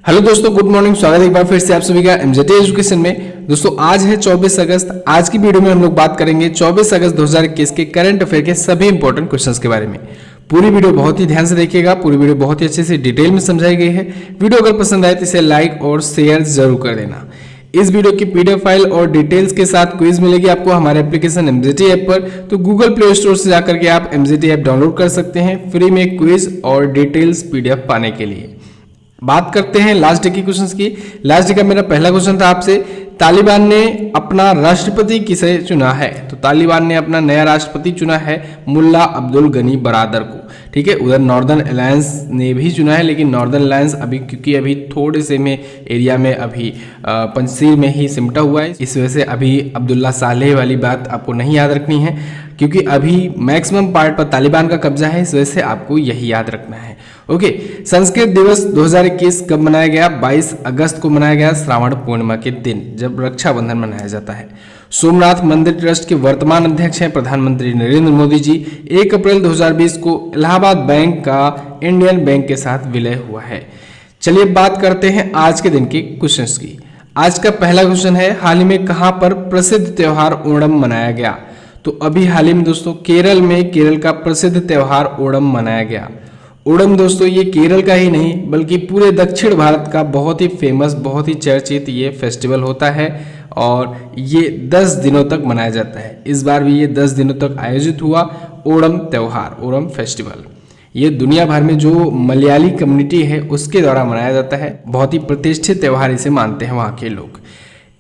Hello दोस्तों, good morning. स्वागत है एक बार फिर से आप सभी का एमजेटी एजुकेशन में। दोस्तों आज है 24 अगस्त। आज की वीडियो में हम लोग बात करेंगे 24 अगस्त 2021 के करंट अफेयर के सभी इंपॉर्टेंट क्वेश्चंस के बारे में। पूरी वीडियो बहुत ही ध्यान से देखिएगा। पूरी वीडियो बहुत ही अच्छे से डिटेल में समझाई गई है। वीडियो अगर पसंद आए तो इसे लाइक और शेयर जरूर कर देना। इस वीडियो की पीडीएफ फाइल और डिटेल्स के साथ क्विज मिलेगी आपको हमारे एप्लीकेशन एमजेटी ऐप पर। तो गूगल प्ले स्टोर से जाकर के आप एमजेटी ऐप डाउनलोड कर सकते हैं फ्री में क्विज और डिटेल्स पीडीएफ पाने के लिए। बात करते हैं लास्ट डे की क्वेश्चंस की। लास्ट डे का मेरा पहला क्वेश्चन था आपसे, तालिबान ने अपना राष्ट्रपति किसे चुना है? तो तालिबान ने अपना नया राष्ट्रपति चुना है मुल्ला अब्दुल गनी बरादर को। ठीक है, उधर नॉर्दर्न अलायंस ने भी चुना है, लेकिन नॉर्दर्न अलायंस अभी क्योंकि अभी थोड़े से में एरिया में अभी पंजशीर में ही सिमटा हुआ है, इस वजह से अभी अब्दुल्ला सालेह वाली बात आपको नहीं याद रखनी है, क्योंकि अभी मैक्सिमम पार्ट पर तालिबान का कब्जा है। इस वजह से आपको यही याद रखना है। ओके, संस्कृत दिवस 2021 कब मनाया गया? 22 अगस्त को मनाया गया, श्रावण पूर्णिमा के दिन, जब रक्षाबंधन मनाया जाता है। सोमनाथ मंदिर ट्रस्ट के वर्तमान अध्यक्ष हैं प्रधानमंत्री नरेंद्र मोदी जी। 1 अप्रैल 2020 को इलाहाबाद बैंक का इंडियन बैंक के साथ विलय हुआ है। चलिए बात करते हैं आज के दिन के क्वेश्चंस की। आज का पहला क्वेश्चन है, हाल ही में कहां पर प्रसिद्ध त्योहार ओणम मनाया गया? तो अभी हाल ही में दोस्तों केरल में केरल का प्रसिद्ध त्योहार ओणम मनाया गया। ओणम दोस्तों ये केरल का ही नहीं बल्कि पूरे दक्षिण भारत का बहुत ही फेमस, बहुत ही चर्चित ये फेस्टिवल होता है और ये 10 दिनों तक मनाया जाता है। इस बार भी ये 10 दिनों तक आयोजित हुआ ओणम त्योहार, ओणम फेस्टिवल। ये दुनिया भर में जो मलयाली कम्युनिटी है उसके द्वारा मनाया जाता है। बहुत ही प्रतिष्ठित त्योहार इसे मानते हैं वहाँ के लोग।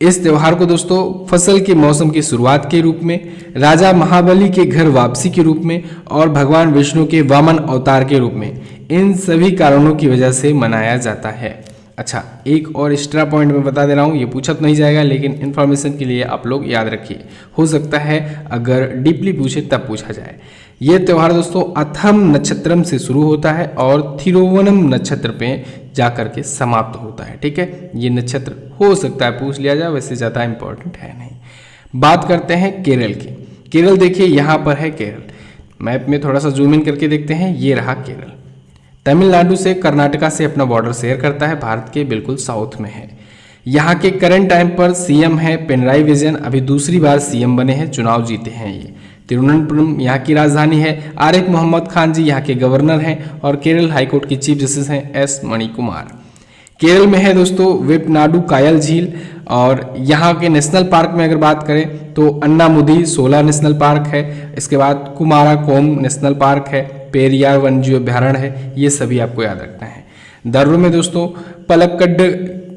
इस त्योहार को दोस्तों फसल के मौसम की शुरुआत के रूप में, राजा महाबली के घर वापसी के रूप में और भगवान विष्णु के वामन अवतार के रूप में, इन सभी कारणों की वजह से मनाया जाता है। अच्छा, एक और एक्स्ट्रा पॉइंट मैं बता दे रहा हूँ, ये पूछा तो नहीं जाएगा लेकिन इन्फॉर्मेशन के लिए आप लोग याद रखिए, हो सकता है अगर डीपली पूछे तब पूछा जाए। ये त्यौहार दोस्तों अथम नक्षत्रम से शुरू होता है और थिरुवनम नक्षत्र पे जाकर के समाप्त होता है। ठीक है, ये नक्षत्र हो सकता है पूछ लिया जाए, वैसे ज़्यादा इंपॉर्टेंट है नहीं। बात करते हैं केरल की। केरल देखिए यहाँ पर है केरल, मैप में थोड़ा सा जूम इन करके देखते हैं, ये रहा केरल। तमिलनाडु से कर्नाटका से अपना बॉर्डर शेयर करता है, भारत के बिल्कुल साउथ में है। यहाँ के करंट टाइम पर सीएम है पिनराई विजयन, अभी दूसरी बार सीएम बने हैं, चुनाव जीते हैं ये। तिरुवनंतपुरम यहाँ की राजधानी है। आरिफ मोहम्मद खान जी यहाँ के गवर्नर हैं और केरल हाईकोर्ट के चीफ जस्टिस हैं एस मणिकुमार। केरल में है दोस्तों वेपनाडु कायल झील, और यहाँ के नेशनल पार्क में अगर बात करें तो अन्नामुदी सोला नेशनल पार्क है, इसके बाद कुमाराकोम नेशनल पार्क है, पेरियार वन्यजीव अभ्यारण्य है। ये सभी आपको याद रखना है। दर्रो में दोस्तों पलक्कड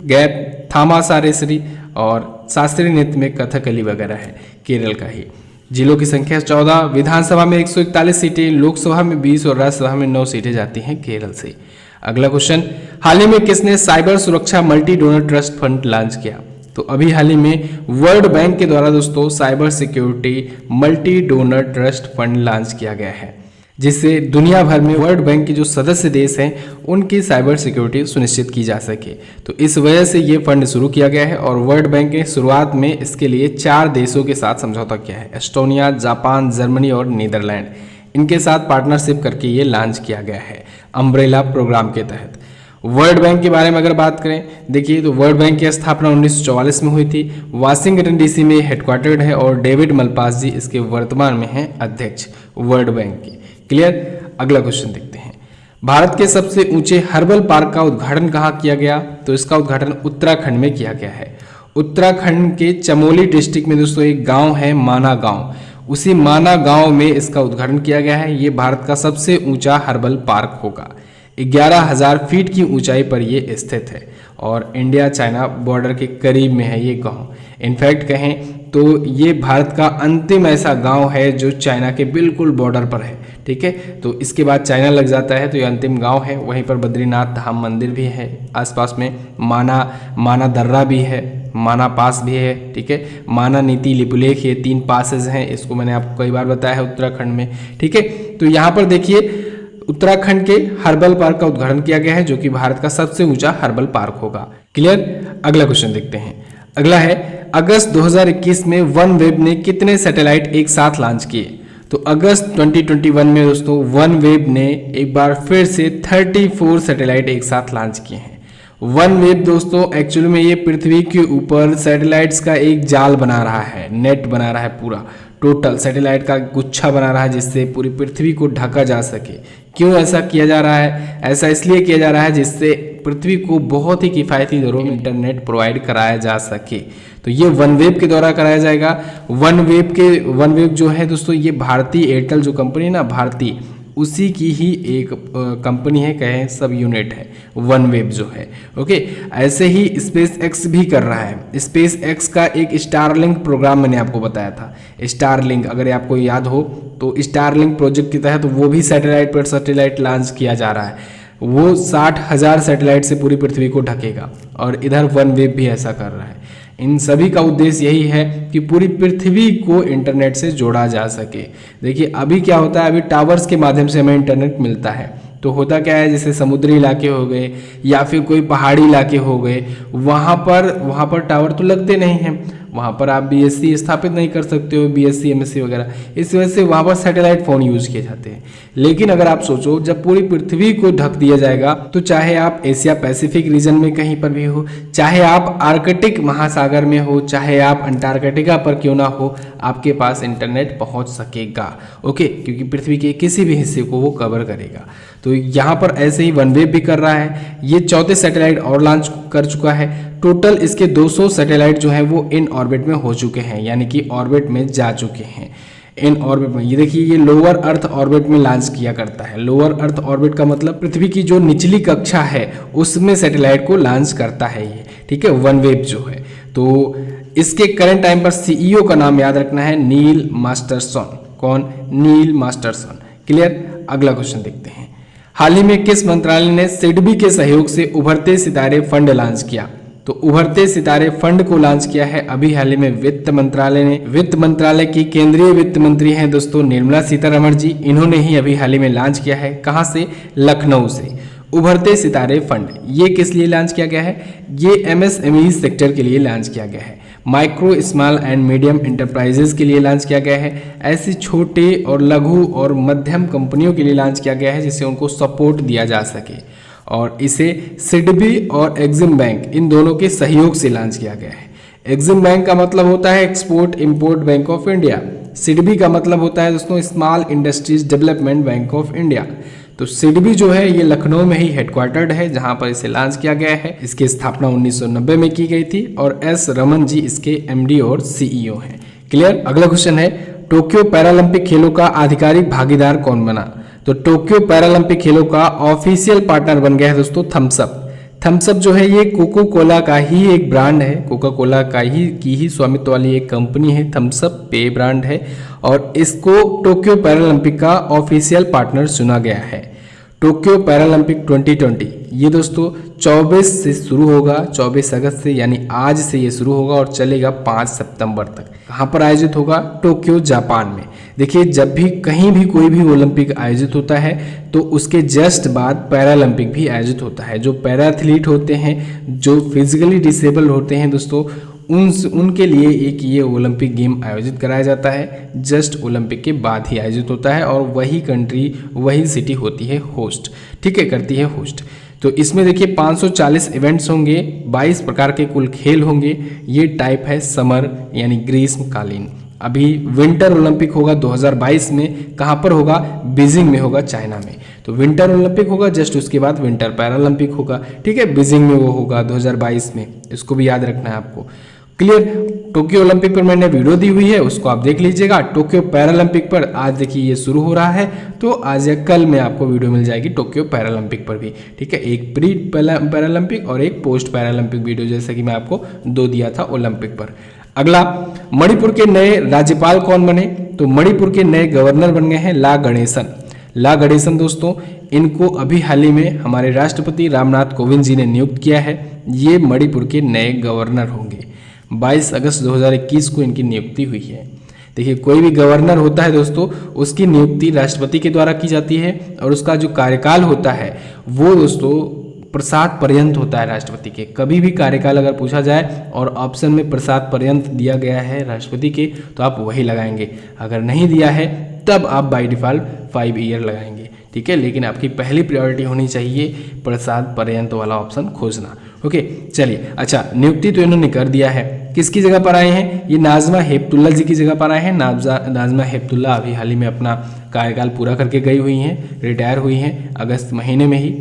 गैप, थामासारेसरी और शास्त्रीय नृत्य में कथकली वगैरह है, केरल का ही। जिलों की संख्या 14, विधानसभा में 141 सीटें, लोकसभा में 20 और राज्यसभा में 9 सीटें जाती हैं केरल से। अगला क्वेश्चन, हाल ही में किसने साइबर सुरक्षा multi donor trust fund launch किया? तो अभी हाल ही में वर्ल्ड बैंक के द्वारा दोस्तों cyber security multi donor trust fund launch किया गया है, जिससे दुनिया भर में वर्ल्ड बैंक के जो सदस्य देश हैं उनकी साइबर सिक्योरिटी सुनिश्चित की जा सके। तो इस वजह से ये फंड शुरू किया गया है और वर्ल्ड बैंक ने शुरुआत में इसके लिए 4 देशों के साथ समझौता किया है, एस्टोनिया, जापान, जर्मनी और नीदरलैंड। इनके साथ पार्टनरशिप करके ये लॉन्च किया गया है अम्ब्रेला प्रोग्राम के तहत। वर्ल्ड बैंक के बारे में अगर बात करें, देखिए तो वर्ल्ड बैंक की स्थापना 1944 में हुई थी, वाशिंगटन डीसी में हेडक्वार्टर्ड है और डेविड मलपास जी इसके वर्तमान में हैं अध्यक्ष वर्ल्ड बैंक के। क्लियर। अगला क्वेश्चन देखते हैं, भारत के सबसे ऊंचे हर्बल पार्क का उद्घाटन कहाँ किया गया? तो इसका उद्घाटन उत्तराखंड में किया गया है। उत्तराखंड के चमोली डिस्ट्रिक्ट में दोस्तों एक गांव है माना गांव, उसी माना गांव में इसका उद्घाटन किया गया है। ये भारत का सबसे ऊंचा हर्बल पार्क होगा। 11,000 फीट की ऊंचाई पर यह स्थित है और इंडिया चाइना बॉर्डर के करीब में है ये गांव। इनफैक्ट कहें तो ये भारत का अंतिम ऐसा गांव है जो चाइना के बिल्कुल बॉर्डर पर है। ठीक है, तो इसके बाद चाइना लग जाता है, तो ये अंतिम गांव है। वहीं पर बद्रीनाथ धाम मंदिर भी है, आसपास में माना दर्रा भी है, माना पास भी है। ठीक है, माना नीति लिपुलेख, ये 3 पासेज हैं, इसको मैंने आपको कई बार बताया है उत्तराखंड में। ठीक है, तो यहाँ पर देखिए उत्तराखंड के हर्बल पार्क का उद्घाटन किया गया है जो कि भारत का सबसे ऊंचा हर्बल पार्क होगा। क्लियर। अगला क्वेश्चन देखते हैं। अगला है, अगस्त 2021 में वन वेब ने कितने सैटेलाइट एक साथ लॉन्च किए? तो अगस्त 2021 में दोस्तों वन वेब ने एक बार फिर से 34 सैटेलाइट एक साथ लॉन्च किए हैं। वन वेब दोस्तों एक्चुअली में ये पृथ्वी के ऊपर सैटेलाइट्स का एक जाल बना रहा है, नेट बना रहा है, पूरा टोटल सैटेलाइट का गुच्छा बना रहा है जिससे पूरी पृथ्वी को ढका जा सके। क्यों ऐसा किया जा रहा है? ऐसा इसलिए किया जा रहा है जिससे पृथ्वी को बहुत ही किफ़ायती दरों में इंटरनेट प्रोवाइड कराया जा सके। तो ये वन वेब के द्वारा कराया जाएगा। वन वेब जो है दोस्तों, ये भारतीय एयरटेल जो कंपनी है ना, भारतीय, उसी की ही एक कंपनी है, कहें सब यूनिट है वन वेब जो है। ओके, ऐसे ही स्पेस एक्स भी कर रहा है। स्पेस एक्स का एक स्टारलिंक प्रोग्राम मैंने आपको बताया था, स्टारलिंक, अगर आपको याद हो तो स्टारलिंक प्रोजेक्ट के तहत वो भी सैटेलाइट पर सैटेलाइट लॉन्च किया जा रहा है। वो 60,000 सैटेलाइट से पूरी पृथ्वी को ढकेगा और इधर वन वेब भी ऐसा कर रहा है। इन सभी का उद्देश्य यही है कि पूरी पृथ्वी को इंटरनेट से जोड़ा जा सके। देखिए अभी क्या होता है, अभी टावर्स के माध्यम से हमें इंटरनेट मिलता है। तो होता क्या है, जैसे समुद्री इलाके हो गए या फिर कोई पहाड़ी इलाके हो गए, वहाँ पर टावर तो लगते नहीं हैं, वहाँ पर आप बीएससी स्थापित नहीं कर सकते हो, बीएससी एमएससी वगैरह। इस वजह से वहाँ पर सैटेलाइट फ़ोन यूज़ किए जाते हैं। लेकिन अगर आप सोचो, जब पूरी पृथ्वी को ढक दिया जाएगा तो चाहे आप एशिया पैसिफिक रीजन में कहीं पर भी हो, चाहे आप आर्कटिक महासागर में हो, चाहे आप अंटार्कटिका पर क्यों ना हो, आपके पास इंटरनेट पहुँच सकेगा। ओके, क्योंकि पृथ्वी के किसी भी हिस्से को वो कवर करेगा। तो यहाँ पर ऐसे ही वन वेब भी कर रहा है। ये 34 सैटेलाइट और लॉन्च कर चुका है। टोटल इसके 200 सैटेलाइट जो है वो इन ऑर्बिट में हो चुके हैं, यानी कि ऑर्बिट में जा चुके हैं। इन ऑर्बिट में ये देखिए, ये लोअर अर्थ ऑर्बिट में लॉन्च किया करता है। लोअर अर्थ ऑर्बिट का मतलब पृथ्वी की जो निचली कक्षा है उसमें सैटेलाइट को लॉन्च करता है ये, ठीक है, वन वेब जो है। तो इसके करंट टाइम पर सीईओ का नाम याद रखना है, नील मास्टरसन। कौन? नील मास्टरसन। क्लियर? अगला क्वेश्चन देखते हैं। हाल ही में किस मंत्रालय ने सिडबी के सहयोग से उभरते सितारे फंड लॉन्च किया? तो उभरते सितारे फंड को लॉन्च किया है अभी हाल ही में वित्त मंत्रालय ने। वित्त मंत्रालय की केंद्रीय वित्त मंत्री हैं दोस्तों निर्मला सीतारमण जी। इन्होंने ही अभी हाल ही में लॉन्च किया है। कहाँ से? लखनऊ से। उभरते सितारे फंड ये किस लिए लॉन्च किया गया है? ये एमएसएमई सेक्टर के लिए लॉन्च किया गया है, micro small and medium enterprises के लिए लॉन्च किया गया है। ऐसी छोटे और लघु और मध्यम कंपनियों के लिए लॉन्च किया गया है जिससे उनको सपोर्ट दिया जा सके। और इसे सिडबी और एग्जिम बैंक इन दोनों के सहयोग से लॉन्च किया गया है। एग्जिम बैंक का मतलब होता है export import bank of India. SIDBI का मतलब होता है दोस्तों small industries development bank of India. तो सिडबी जो है ये लखनऊ में ही हेडक्वार्टर्ड है जहां पर इसे लॉन्च किया गया है। इसकी स्थापना 1990 में की गई थी और एस रमन जी इसके एमडी और सीईओ हैं। क्लियर? अगला क्वेश्चन है, टोक्यो पैरालंपिक खेलों का आधिकारिक भागीदार कौन बना? तो टोक्यो पैरालंपिक खेलों का ऑफिशियल पार्टनर बन गया है दोस्तों थम्सअप। थम्सअप जो है ये कोको कोला का ही एक ब्रांड है, कोका कोला का ही स्वामित्व वाली एक कंपनी है। थम्सअप पे ब्रांड है और इसको टोक्यो पैरालंपिक का ऑफिशियल पार्टनर चुना गया है। टोक्यो पैरालंपिक 2020 ये दोस्तों 24 से शुरू होगा, 24 अगस्त से, यानी आज से ये शुरू होगा और चलेगा 5 सितंबर तक। कहाँ पर आयोजित होगा? टोक्यो जापान में। देखिए जब भी कहीं भी कोई भी ओलंपिक आयोजित होता है तो उसके जस्ट बाद पैरालंपिक भी आयोजित होता है। जो पैरा एथलीट होते हैं, जो फिजिकली डिसेबल होते हैं दोस्तों, उनके लिए एक ये ओलंपिक गेम आयोजित कराया जाता है। जस्ट ओलंपिक के बाद ही आयोजित होता है और वही कंट्री, वही सिटी होती है होस्ट, ठीक है, करती है होस्ट। तो इसमें देखिए 540 इवेंट्स होंगे, 22 प्रकार के कुल खेल होंगे। ये टाइप है समर यानी ग्रीष्मकालीन। अभी विंटर ओलंपिक होगा 2022 में। कहाँ पर होगा? बीजिंग में होगा, चाइना में। तो विंटर ओलंपिक होगा, जस्ट उसके बाद विंटर पैरालंपिक होगा, ठीक है, बीजिंग में वो होगा 2022 में। इसको भी याद रखना है आपको। क्लियर? टोक्यो ओलंपिक पर मैंने वीडियो दी हुई है, उसको आप देख लीजिएगा। टोक्यो पैरालंपिक पर आज देखिए ये शुरू हो रहा है, तो आज या कल में आपको वीडियो मिल जाएगी टोक्यो पैरालंपिक पर भी, ठीक है। एक प्री पैरालंपिक और एक पोस्ट पैरालंपिक वीडियो, जैसे कि मैं आपको 2 दिया था ओलंपिक पर। अगला, मणिपुर के नए राज्यपाल कौन बने? तो मणिपुर के नए गवर्नर बन गए हैं ला गणेशन। ला गणेशन दोस्तों, इनको अभी हाल ही में हमारे राष्ट्रपति रामनाथ कोविंद जी ने नियुक्त किया है। ये मणिपुर के नए गवर्नर होंगे। 22 अगस्त 2021 को इनकी नियुक्ति हुई है। देखिए कोई भी गवर्नर होता है दोस्तों, उसकी नियुक्ति राष्ट्रपति के द्वारा की जाती है और उसका जो कार्यकाल होता है वो दोस्तों प्रसाद पर्यंत होता है राष्ट्रपति के। कभी भी कार्यकाल अगर पूछा जाए और ऑप्शन में प्रसाद पर्यंत दिया गया है राष्ट्रपति के, तो आप वही लगाएंगे। अगर नहीं दिया है तब आप बाय डिफ़ॉल्ट 5 ईयर लगाएंगे, ठीक है। लेकिन आपकी पहली प्रायोरिटी होनी चाहिए प्रसाद पर्यंत वाला ऑप्शन खोजना। ओके चलिए, अच्छा नियुक्ति तो इन्होंने कर दिया है। किसकी जगह पर आए हैं? ये नाजमा हेपतुल्ला जी की जगह पर आए हैं। नाजमा हेपतुल्ला अभी हाल ही में अपना कार्यकाल पूरा करके गई हुई हैं, रिटायर हुई हैं अगस्त महीने में ही।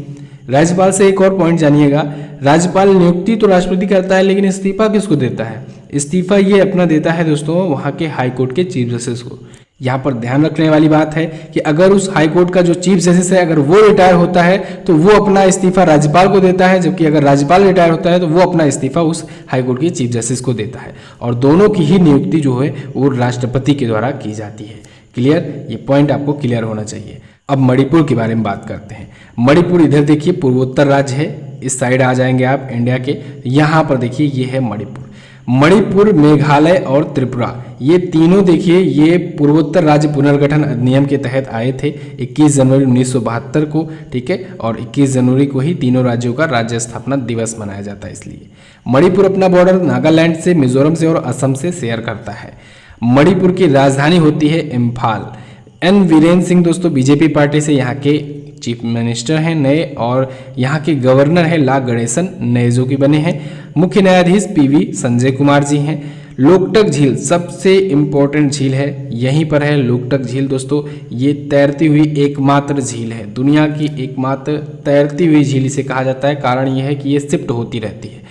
राज्यपाल से एक और पॉइंट जानिएगा, राज्यपाल नियुक्ति तो राष्ट्रपति करता है, लेकिन इस्तीफा किसको देता है? इस्तीफा ये अपना देता है दोस्तों वहाँ के हाई कोर्ट के चीफ जस्टिस को। यहाँ पर ध्यान रखने वाली बात है कि अगर उस हाई कोर्ट का जो चीफ जस्टिस है अगर वो रिटायर होता है तो वो अपना इस्तीफा राज्यपाल को देता है, जबकि अगर राज्यपाल रिटायर होता है तो वो अपना इस्तीफा उस हाई कोर्ट के चीफ जस्टिस को देता है, और दोनों की ही नियुक्ति जो है वो राष्ट्रपति के द्वारा की जाती है। क्लियर? ये पॉइंट आपको क्लियर होना चाहिए। अब मणिपुर के बारे में बात करते हैं। मणिपुर इधर देखिए पूर्वोत्तर राज्य है, इस साइड आ जाएंगे आप इंडिया के। यहाँ पर देखिए ये है मणिपुर। मणिपुर, मेघालय और त्रिपुरा, ये तीनों देखिए ये पूर्वोत्तर राज्य पुनर्गठन अधिनियम के तहत आए थे 21 जनवरी 1972 को, ठीक है, और 21 जनवरी को ही तीनों राज्यों का राज्य स्थापना दिवस मनाया जाता है। इसलिए मणिपुर अपना बॉर्डर नागालैंड से, मिजोरम से और असम से शेयर करता है। मणिपुर की राजधानी होती है इम्फाल। एन वीरेंद्र सिंह दोस्तों बीजेपी पार्टी से यहाँ के चीफ मिनिस्टर हैं नए, और यहाँ के गवर्नर हैं ला गणेशन नए जो कि बने हैं। मुख्य न्यायाधीश पीवी संजय कुमार जी हैं। लोकटक झील सबसे इम्पोर्टेंट झील है, यहीं पर है लोकटक झील दोस्तों। ये तैरती हुई एकमात्र झील है, दुनिया की एकमात्र तैरती हुई झील इसे कहा जाता है। कारण यह है कि ये शिफ्ट होती रहती है।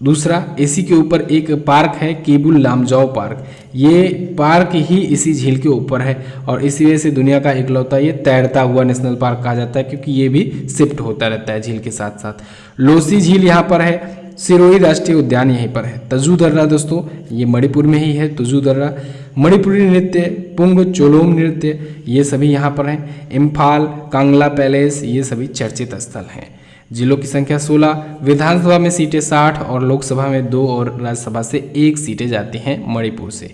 दूसरा, इसी के ऊपर एक पार्क है केबुल लामजाओ पार्क, ये पार्क ही इसी झील के ऊपर है, और इसी वजह से दुनिया का इकलौता ये तैरता हुआ नेशनल पार्क कहा जाता है, क्योंकि ये भी शिफ्ट होता रहता है झील के साथ साथ। लोसी झील यहाँ पर है। सिरोही राष्ट्रीय उद्यान यहीं पर है। तजू दर्रा दोस्तों ये मणिपुर में ही है, तजू दर्रा। मणिपुरी नृत्य, पुंग चोलोम नृत्य, ये सभी यहाँ पर हैं। इम्फाल, कांगला पैलेस, ये सभी चर्चित स्थल हैं। जिलों की संख्या 16, विधानसभा में सीटें 60 और लोकसभा में 2 और राज्यसभा से 1 सीटें जाती हैं मणिपुर से।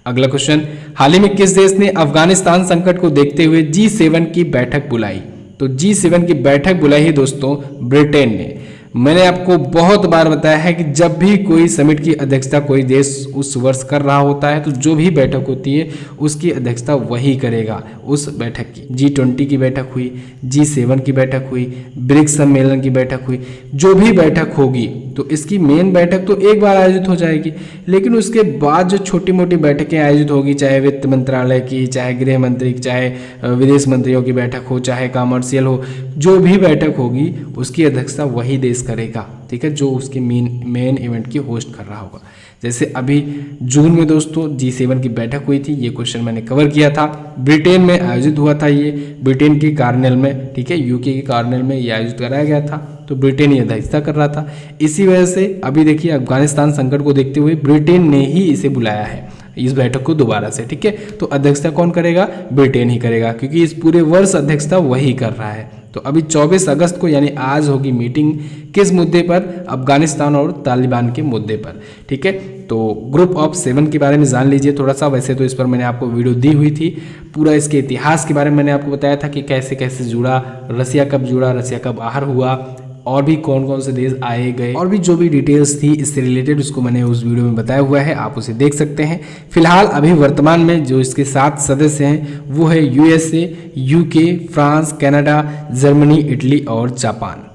अगला क्वेश्चन, हाल ही में किस देश ने अफगानिस्तान संकट को देखते हुए G7 की बैठक बुलाई? तो G7 की बैठक बुलाई है दोस्तों ब्रिटेन ने। मैंने आपको बहुत बार बताया है कि जब भी कोई समिट की अध्यक्षता कोई देश उस वर्ष कर रहा होता है तो जो भी बैठक होती है उसकी अध्यक्षता वही करेगा उस बैठक की। G20 की बैठक हुई, G7 की बैठक हुई, ब्रिक्स सम्मेलन की बैठक हुई, जो भी बैठक होगी तो इसकी मेन बैठक तो एक बार आयोजित हो जाएगी, लेकिन उसके बाद जो छोटी मोटी बैठकें आयोजित होगी, चाहे वित्त मंत्रालय की, चाहे गृह मंत्री की, चाहे विदेश मंत्रियों की बैठक हो, चाहे कॉमर्शियल हो, जो भी बैठक होगी उसकी अध्यक्षता वही देश करेगा, ठीक है, जो उसके मेन इवेंट की होस्ट कर रहा होगा। जैसे अभी जून में दोस्तों G7 की बैठक हुई थी, ये क्वेश्चन मैंने कवर किया था। ब्रिटेन में आयोजित हुआ था ये, ब्रिटेन के कार्नेल में, ठीक है, यूके के कार्नेल में ये आयोजित कराया गया था, तो ब्रिटेन ये अध्यक्षता कर रहा था। इसी वजह से अभी देखिए अफगानिस्तान संकट को देखते हुए ब्रिटेन ने ही इसे बुलाया है इस बैठक को दोबारा से, ठीक है। तो अध्यक्षता कौन करेगा? ब्रिटेन ही करेगा, क्योंकि इस पूरे वर्ष अध्यक्षता वही कर रहा है। तो अभी 24 अगस्त को यानी आज होगी मीटिंग, किस मुद्दे पर? अफगानिस्तान और तालिबान के मुद्दे पर, ठीक है। तो ग्रुप ऑफ 7 के बारे में जान लीजिए थोड़ा सा। वैसे तो इस पर मैंने आपको वीडियो दी हुई थी, पूरा इसके इतिहास के बारे में मैंने आपको बताया था कि कैसे कैसे जुड़ा, रसिया कब जुड़ा, रसिया कब बाहर हुआ, और भी कौन कौन से देश आए गए, और भी जो भी डिटेल्स थी इससे रिलेटेड उसको मैंने उस वीडियो में बताया हुआ है, आप उसे देख सकते हैं। फिलहाल अभी वर्तमान में जो इसके 7 सदस्य हैं वो है USA, UK, France, Canada, Germany, Italy और जापान।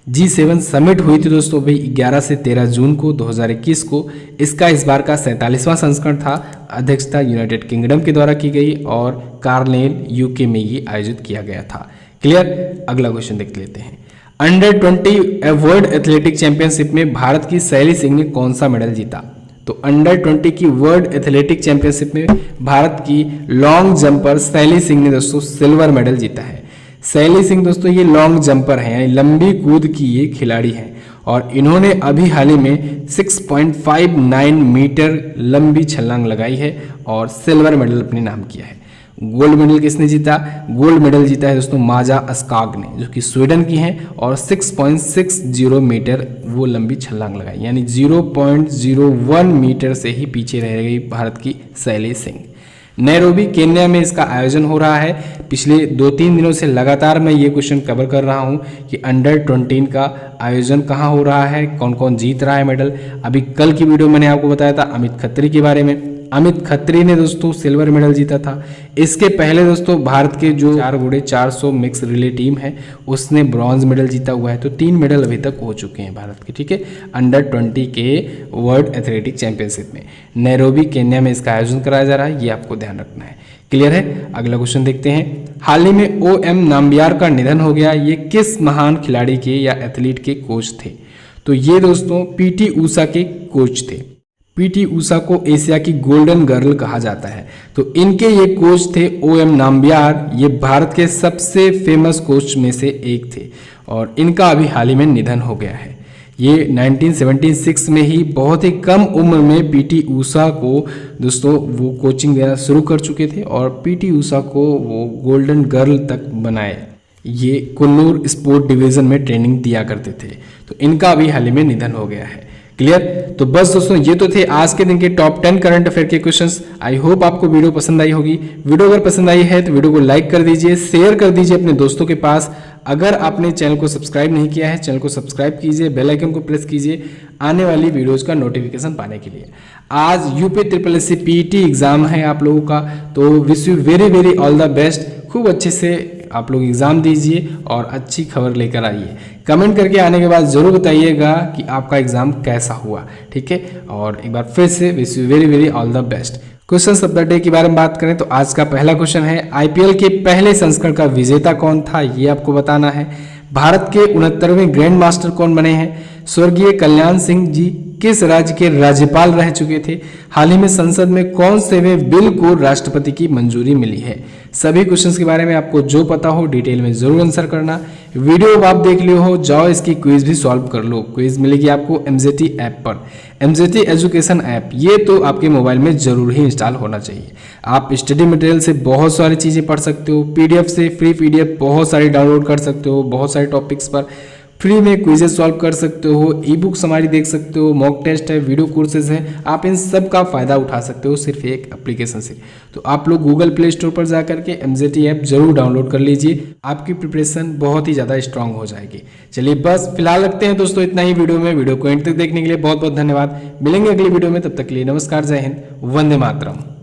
G7 समिट हुई थी दोस्तों भाई 11 से 13 जून को 2021 को। इसका इस बार का 47वां संस्करण था। अध्यक्षता यूनाइटेड किंगडम के द्वारा की गई और कार्नेल UK में ये आयोजित किया गया था। क्लियर? अगला क्वेश्चन देख लेते हैं। अंडर 20 वर्ल्ड एथलेटिक चैंपियनशिप में भारत की शैली सिंह ने कौन सा मेडल जीता? तो अंडर 20 की वर्ल्ड एथलेटिक चैंपियनशिप में भारत की लॉन्ग जंपर शैली सिंह ने दोस्तों सिल्वर मेडल जीता है। शैली सिंह दोस्तों ये लॉन्ग जंपर हैं, यानी लंबी कूद की ये खिलाड़ी हैं, और इन्होंने अभी हाल ही में 6.59 मीटर लंबी छलांग लगाई है और सिल्वर मेडल अपने नाम किया है। गोल्ड मेडल किसने जीता? गोल्ड मेडल जीता है दोस्तों माजा अस्काग ने, जो कि स्वीडन की हैं, और 6.60 मीटर वो लंबी छलांग लगाई, यानी 0.01 मीटर से ही पीछे रह गई भारत की शैली सिंह। नैरोबी केन्या में इसका आयोजन हो रहा है। पिछले 2-3 दिनों से लगातार मैं ये क्वेश्चन कवर कर रहा हूँ कि अंडर 20 का आयोजन कहाँ हो रहा है, कौन कौन जीत रहा है मेडल। अभी कल की वीडियो मैंने आपको बताया था अमित खत्री के बारे में, अमित खत्री ने दोस्तों सिल्वर मेडल जीता था। इसके पहले दोस्तों भारत के जो 4x400 मिक्स रिले टीम है उसने ब्रॉन्ज मेडल जीता हुआ है। तो 3 मेडल अभी तक हो चुके हैं भारत के, ठीक है, अंडर 20 के वर्ल्ड एथलेटिक चैंपियनशिप में। नैरोबी केन्या में इसका आयोजन कराया जा रहा है, ये आपको ध्यान रखना है। क्लियर है। अगला क्वेश्चन देखते हैं। हाल ही में OM नाम्बियार का निधन हो गया, ये किस महान खिलाड़ी के या एथलीट के कोच थे? तो ये दोस्तों PT ऊषा के कोच थे। PT ऊषा को एशिया की गोल्डन गर्ल कहा जाता है। तो इनके ये कोच थे OM नाम्बियार। ये भारत के सबसे फेमस कोच में से एक थे और इनका अभी हाल ही में निधन हो गया है। ये 1976 में ही बहुत ही कम उम्र में PT ऊषा को दोस्तों वो कोचिंग देना शुरू कर चुके थे और PT ऊषा को वो गोल्डन गर्ल तक बनाए। ये कुन्नूर स्पोर्ट डिवीजन में ट्रेनिंग दिया करते थे। तो इनका अभी हाल ही में निधन हो गया है। क्लियर। तो बस दोस्तों ये तो थे आज के दिन के टॉप 10 करंट अफेयर के क्वेश्चंस। आई होप आपको वीडियो पसंद आई होगी। वीडियो अगर पसंद आई है तो वीडियो को लाइक कर दीजिए, शेयर कर दीजिए अपने दोस्तों के पास। अगर आपने चैनल को सब्सक्राइब नहीं किया है, चैनल को सब्सक्राइब कीजिए, बेल आइकन को प्रेस कीजिए आने वाली वीडियोज का नोटिफिकेशन पाने के लिए। आज UPSSC PET एग्जाम है आप लोगों का, तो wish you very very all the best. खूब अच्छे से आप लोग एग्जाम दीजिए और अच्छी खबर लेकर आइए। कमेंट करके आने के बाद जरूर बताइएगा कि आपका एग्जाम कैसा हुआ, ठीक है। और एक बार फिर से wish you very very all the best. Question of the day के बारे में बात करें तो आज का पहला क्वेश्चन है, IPL के पहले संस्करण का विजेता कौन था, ये आपको बताना है। भारत के 69वें ग्रैंड मास्टर कौन बने हैं? स्वर्गीय कल्याण सिंह जी किस राज्य के राज्यपाल रह चुके थे? हाल ही में संसद में कौन से वे बिल को राष्ट्रपति की मंजूरी मिली है? सभी क्वेश्चंस के बारे में आपको जो पता हो डिटेल में जरूर आंसर करना। वीडियो आप देख लियो हो, जाओ इसकी क्विज भी सॉल्व कर लो। क्विज मिलेगी आपको MJT ऐप पर, MJT एजुकेशन ऐप। ये तो आपके मोबाइल में जरूर ही इंस्टॉल होना चाहिए। आप स्टडी मटेरियल से बहुत सारी चीजें पढ़ सकते हो, PDF से फ्री PDF बहुत सारी डाउनलोड कर सकते हो, बहुत सारे टॉपिक्स पर फ्री में क्विजेस सॉल्व कर सकते हो, ई बुक्स हमारी देख सकते हो, मॉक टेस्ट है, वीडियो कोर्सेज हैं। आप इन सब का फायदा उठा सकते हो सिर्फ एक एप्लीकेशन से। तो आप लोग गूगल प्ले स्टोर पर जाकर के MJT ऐप जरूर डाउनलोड कर लीजिए, आपकी प्रिपरेशन बहुत ही ज़्यादा स्ट्रांग हो जाएगी। चलिए बस फिलहाल रखते हैं दोस्तों इतना ही वीडियो में। वीडियो को एंड तक देखने के लिए बहुत बहुत धन्यवाद। मिलेंगे अगली वीडियो में, तब तक के लिए नमस्कार, जय हिंद, वंदे मातरम।